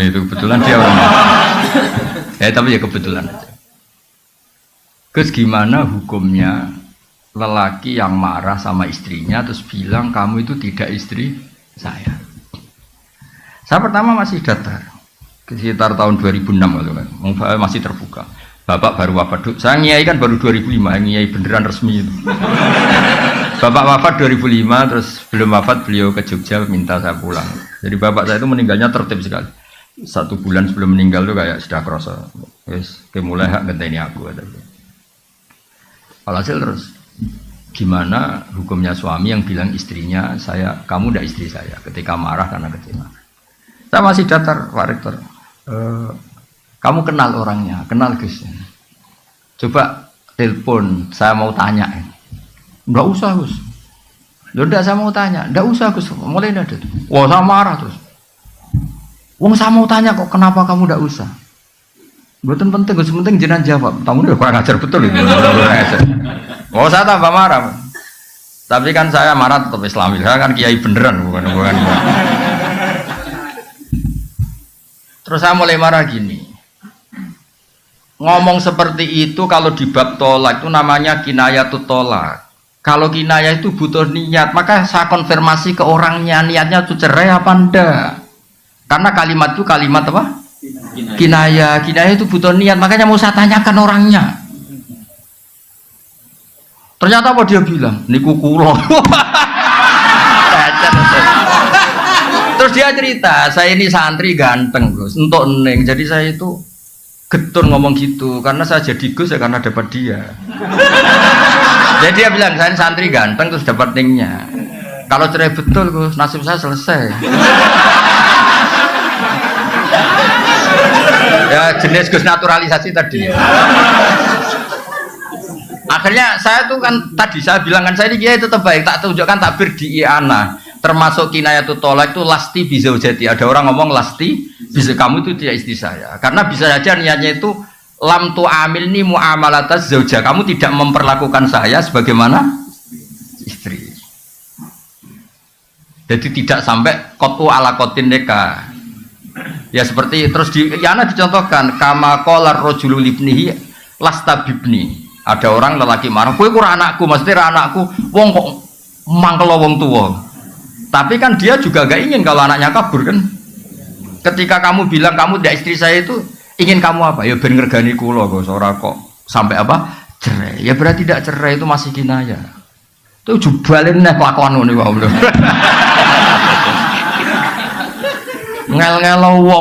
Itu kebetulan dia orang. Tapi ya kebetulan aja. Terus gimana hukumnya lelaki yang marah sama istrinya terus bilang kamu itu tidak istri saya? Saya pertama masih datar, sekitar tahun 2006 gitu kan, masih terbuka. Bapak baru wafat, saya ngiyai kan baru 2005, ngiyai beneran resmi itu. Bapak wafat 2005, terus belum wafat beliau ke Jogja minta saya pulang. Jadi bapak saya itu meninggalnya tertib sekali. 1 bulan sebelum meninggal tuh kayak sudah kerasa, wes mulai hak ngenteni aku. Alhasil terus, gimana hukumnya suami yang bilang istrinya kamu tidak istri saya ketika marah karena kecewa. Saya masih datar, Pak Rektor. Kamu kenal orangnya, kenal Gus. Coba telepon, saya mau tanya. Enggak usah Gus. Loh enggak, saya mau tanya. Enggak usah Gus, mulai ada. Wah, saya marah terus. Wong saya mau tanya kok kenapa kamu enggak usah? Bukan penting, Gus, penting jenengan jawab. Kamu udah kurang ajar betul itu. Oh, saya tambah marah. Tapi kan saya marah tetap Islami. Saya kan kiai beneran, bukan. Terus saya mulai marah gini. Ngomong seperti itu kalau di bab tolak itu namanya kinayatut tolak. Kalau kinayah itu butuh niat, maka saya konfirmasi ke orangnya, niatnya itu cerai apa enggak? Karena kalimat itu kalimat apa? Kinayah itu butuh niat, makanya mau saya tanyakan orangnya. Ternyata apa dia bilang? Niku kulo. Terus dia cerita, saya ini santri ganteng Gus, untuk neng. Jadi saya itu getun ngomong gitu, karena saya jadi Gus ya karena dapat dia. Jadi dia bilang saya santri ganteng terus dapat nengnya. Kalau cerai betul Gus, nasib saya selesai. Ya jenis Gus naturalisasi tadi. Akhirnya saya tuh kan tadi saya bilang kan saya ini kiai tetap baik, tak tunjukkan takbir di I'anah. Termasuk kinayatut tolak itu lasti bizaujati. Ada orang ngomong lasti bisa kamu itu tidak istri saya. Karena bisa saja niatnya itu lam tu amilni muamalataz zauja. Kamu tidak memperlakukan saya sebagaimana istri. Jadi tidak sampai kotu ala kotin neka. Ya seperti terus di Yana dicontohkan kama qalar rajulu libnihi lasta bibni. Ada orang lelaki marah, kowe kurang anakku, mesti ra anakku. Wong kok mangkel wong tua. Tapi kan dia juga gak ingin kalau anaknya kabur kan. Ketika kamu bilang kamu tidak istri saya itu ingin kamu apa? Ya ben ngergani kula kok ora kok sampai apa? Cerai. Ya berarti tidak cerai itu masih kinayah. Itu jubalin nek kelakuan ngono wae. Ngel-ngelo wong